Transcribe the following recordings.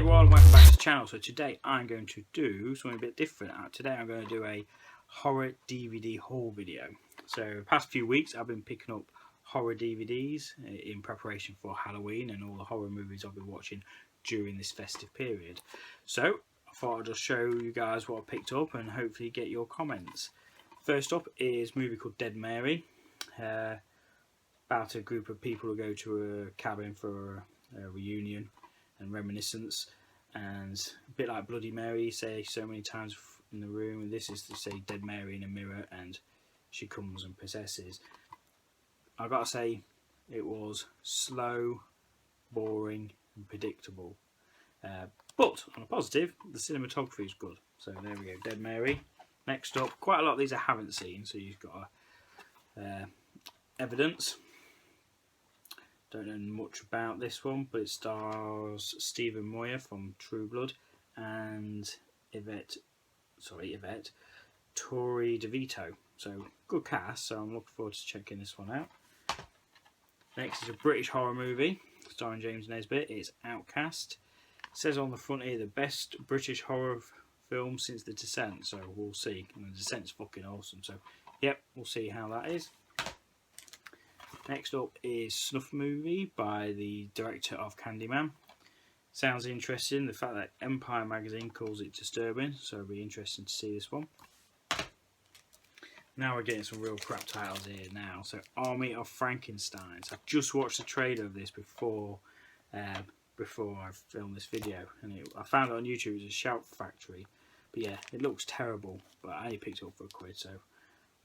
everyone, welcome back to the channel. So today I'm going to do something a bit different. Today I'm going to do a horror DVD haul video. So the past few weeks I've been picking up horror DVDs in preparation for Halloween and all the horror movies I've been watching during this festive period. So I thought I'd just show you guys what I picked up and hopefully get your comments. First up is a movie called Dead Mary, about a group of people who go to a cabin for a reunion and reminiscence, and a bit like Bloody Mary, you say so many times in the room, and this is to say Dead Mary in a mirror and she comes and possesses. I've got to say it was slow, boring and predictable, but on a positive, the cinematography is good. So there we go, Dead Mary. Next up, quite a lot of these I haven't seen, so you've got Evidence. Don't know much about this one, but it stars Stephen Moyer from True Blood and Yvette Torrey DeVito. So good cast, so I'm looking forward to checking this one out. Next is a British horror movie starring James Nesbitt. It's Outcast. It says on the front here, the best British horror film since The Descent, so we'll see. And The Descent's fucking awesome, so yep, we'll see how that is. Next up is Snuff movie by the director of Candyman. Sounds interesting, the fact that Empire magazine calls it disturbing, so it'll be interesting to see this one. Now we're getting some real crap titles here now. So Army of Frankensteins. I've just watched the trailer of this before I filmed this video, and I found it on YouTube. It was a Shout Factory, but yeah, it looks terrible, but I only picked it up for £1, so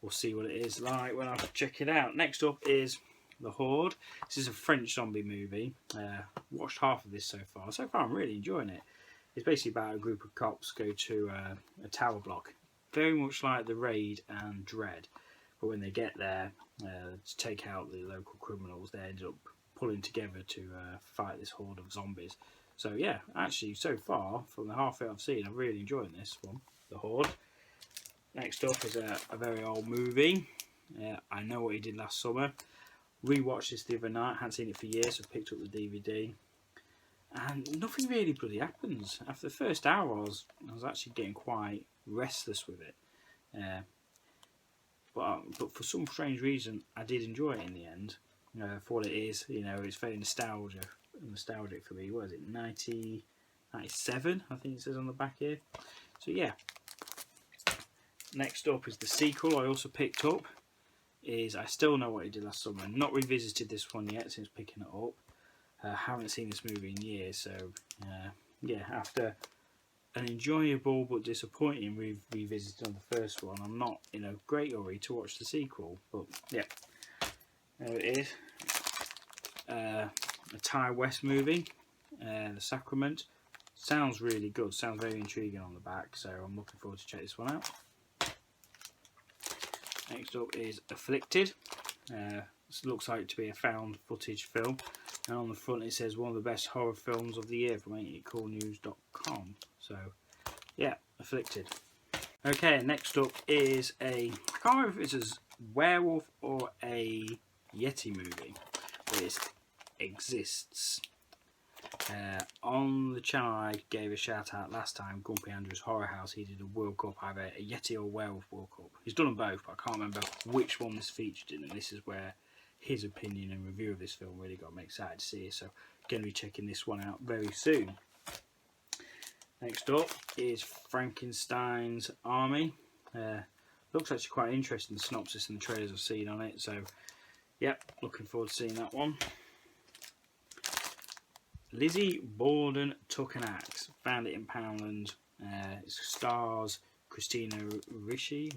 we'll see what it is like when I check it out. Next up is The Horde. This is a French zombie movie. Watched half of this so far. So far I'm really enjoying it. It's basically about a group of cops go to a tower block. Very much like The Raid and Dread. But when they get there to take out the local criminals, they end up pulling together to fight this horde of zombies. So yeah, actually so far, from the half of it I've seen, I'm really enjoying this one, The Horde. Next up is a very old movie. I Know What He Did Last Summer. Rewatched this the other night. Hadn't seen it for years, so picked up the DVD. And nothing really bloody happens. After the first hour, I was actually getting quite restless with it. But for some strange reason, I did enjoy it in the end. For what it is, it's very nostalgic for me. What is it? 1997, I think it says on the back here. So yeah. Next up is the sequel I also picked up, is I Still Know What He Did Last Summer. Not revisited this one yet since picking it up. Haven't seen this movie in years, so yeah, after an enjoyable but disappointing revisit on the first one, I'm not in a great hurry to watch the sequel, but yeah, there it is. A Thai West movie, The Sacrament. Sounds really good, sounds very intriguing on the back, so I'm looking forward to check this one out. Next up is Afflicted. This looks like to be a found footage film, and on the front it says one of the best horror films of the year from AintItCoolNews.com. So yeah, Afflicted. Okay, next up is I can't remember if it's a werewolf or a Yeti movie, but it exists. On the channel I gave a shout out last time, Grumpy Andrew's Horror House, he did a World Cup, either a Yeti or Werewolf World Cup. He's done them both, but I can't remember which one this featured in, and this is where his opinion and review of this film really got me excited to see it, so going to be checking this one out very soon. Next up is Frankensteins Army. Looks actually quite interesting, the synopsis and the trailers I've seen on it, so yep, looking forward to seeing that one. Lizzie Borden Took an Axe. Found it in Penland. It stars Christina Ricci,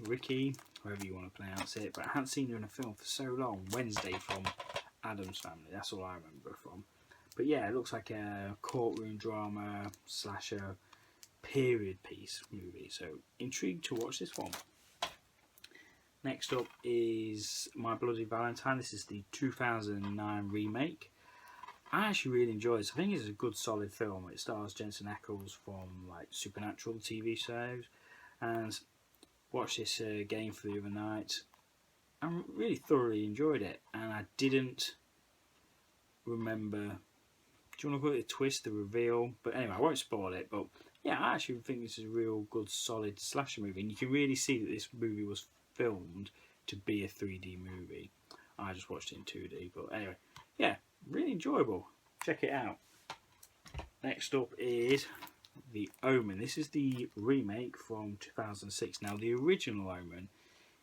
however you want to pronounce it, but I hadn't seen her in a film for so long. Wednesday from Addams Family, that's all I remember from. But yeah, it looks like a courtroom drama / a period piece movie, so intrigued to watch this one. Next up is My Bloody Valentine. This is the 2009 remake. I actually really enjoy this. I think it's a good solid film. It stars Jensen Ackles from like Supernatural TV shows, and watched this game for the other night. I really thoroughly enjoyed it, and I didn't remember do you want to call it a twist, the reveal? But anyway, I won't spoil it. But yeah, I actually think this is a real good, solid slasher movie, and you can really see that this movie was filmed to be a 3D movie. I just watched it in 2D, but anyway, yeah, really enjoyable. Check it out. Next up is the Omen. This is the remake from 2006. Now, the original Omen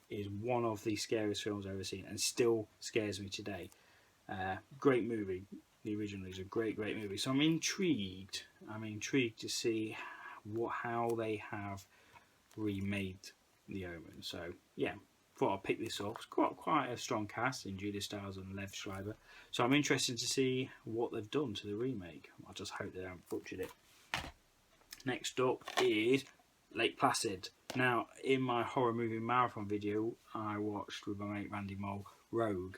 is one of the scariest films I've ever seen, and still scares me today. Great movie. The original is a great movie. So I'm intrigued. To see how they have remade the Omen. So yeah, thought I'd pick this up. It's got quite a strong cast in Julia Stiles and Lev Schreiber. So I'm interested to see what they've done to the remake. I just hope they haven't butchered it. Next up is Lake Placid. Now, in my horror movie marathon video, I watched with my mate Randy Mole Rogue.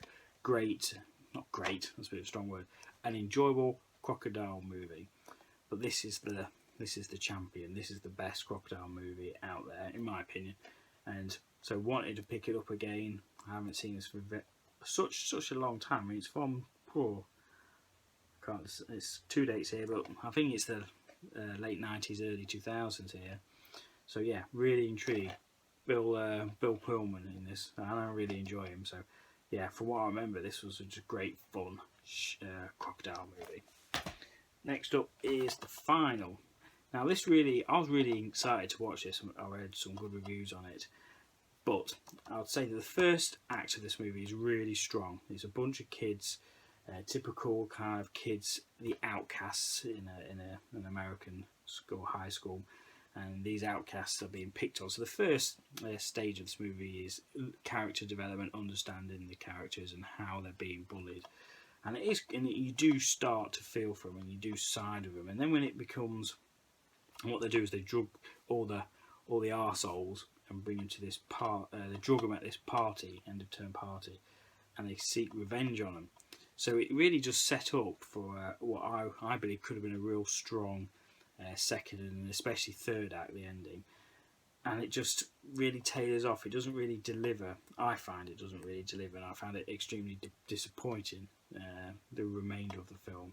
Not great, that's a bit of a strong word. An enjoyable crocodile movie. But this is the champion. This is the best crocodile movie out there, in my opinion. And so wanted to pick it up again. I haven't seen this for such a long time. It's from it's 2 dates here, but I think it's the late 90s, early 2000s here. So yeah, really intrigued. Bill Pullman in this, and I really enjoy him. So yeah, from what I remember, this was just a great fun crocodile movie. Next up is the final. Now I was really excited to watch this. I read some good reviews on it, but I would say that the first act of this movie is really strong. It's a bunch of kids, typical kind of kids, the outcasts in an American school, high school, and these outcasts are being picked on. So the first stage of this movie is character development, understanding the characters and how they're being bullied. And you do start to feel for them, and you do side with them. And then when it becomes, what they do is they drug all the arseholes and bring them to this they drug them at this party, end of term party, and they seek revenge on them. So it really just set up for what I believe could have been a real strong second and especially third act, the ending. And it just really tailors off. It doesn't really deliver. I find it doesn't really deliver, and I found it extremely disappointing, the remainder of the film.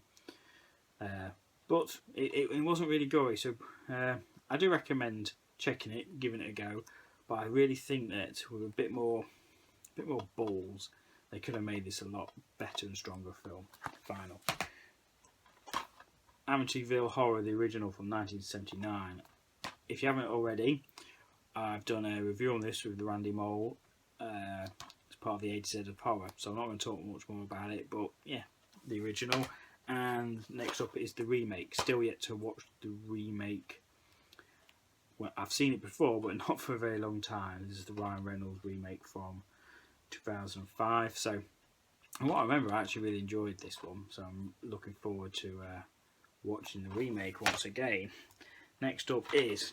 But it wasn't really gory, so I do recommend checking it, giving it a go. But I really think that with a bit more balls, they could have made this a lot better and stronger film. Final. Amityville Horror, the original from 1979. If you haven't already, I've done a review on this with Randy Mole as part of the A to Z of Horror, so I'm not going to talk much more about it, but yeah, the original. And next up is the remake. Still yet to watch the remake. Well, I've seen it before, but not for a very long time. This is the Ryan Reynolds remake from 2005. So, and what I remember, I actually really enjoyed this one, so I'm looking forward to watching the remake once again. Next up is,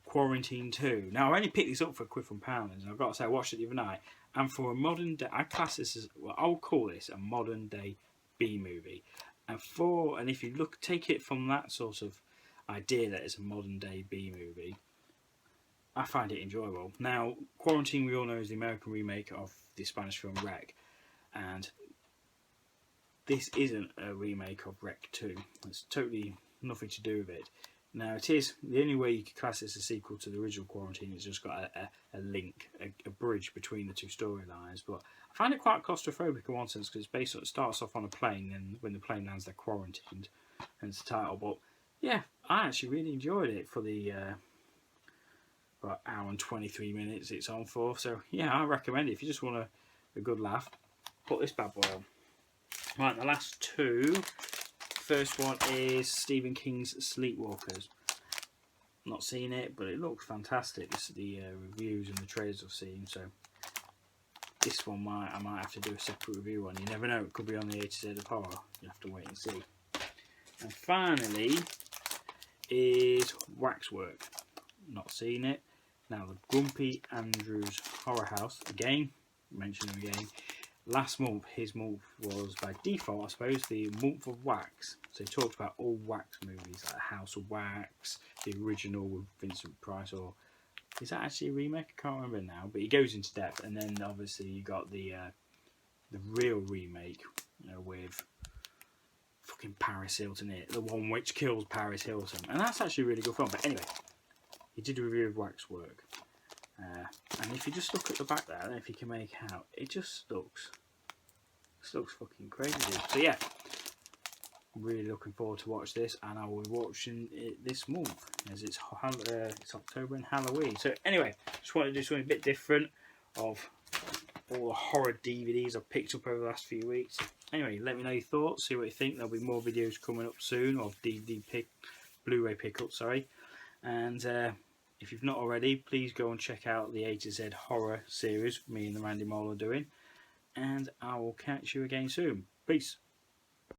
Quarantine 2. Now, I only picked this up for £1 from Penland, and I've got to say, I watched it the other night, and for a modern day, I class this as, well, I'll call this a modern day B-movie. And if you take it from that sort of idea that it's a modern day B-movie, I find it enjoyable. Now, Quarantine, we all know, is the American remake of the Spanish film Wreck, and this isn't a remake of Wreck 2. It's totally nothing to do with it. Now, it is, the only way you could class this as a sequel to the original Quarantine is just got a link, a bridge between the two storylines. But I find it quite claustrophobic in one sense, because it starts off on a plane, and when the plane lands, they're quarantined, hence the title. But yeah, I actually really enjoyed it for the about hour and 23 minutes it's on for. So yeah, I recommend it if you just want a good laugh. Put this bad boy on. Right, the last two. First one is Stephen King's Sleepwalkers. Not seen it, but it looks fantastic. This is the reviews and the trailers I've seen. So this one I might have to do a separate review on. You never know, it could be on the A to Z of Horror. You have to wait and see. And finally is Waxwork. Not seen it. Now, the Grumpy Andrews Horror House, again, mention him again. Last month, his month was, by default, I suppose, the month of Wax. So he talked about all Wax movies, like House of Wax, the original with Vincent Price, or is that actually a remake? I can't remember now. But he goes into depth, and then obviously you got the real remake with, fucking Paris Hilton in it, the one which kills Paris Hilton, and that's actually a really good film. But anyway, he did a review of Waxwork, and if you just look at the back there, I don't know if you can make out, it just looks fucking crazy. So yeah, really looking forward to watch this, and I will be watching it this month as it's October and Halloween. So anyway, just wanted to do something a bit different of all the horror DVDs I've picked up over the last few weeks. Anyway, let me know your thoughts, see what you think. There'll be more videos coming up soon of Blu-ray pickups, sorry. And if you've not already, please go and check out the A to Z horror series me and the Randy Mole are doing. And I will catch you again soon. Peace.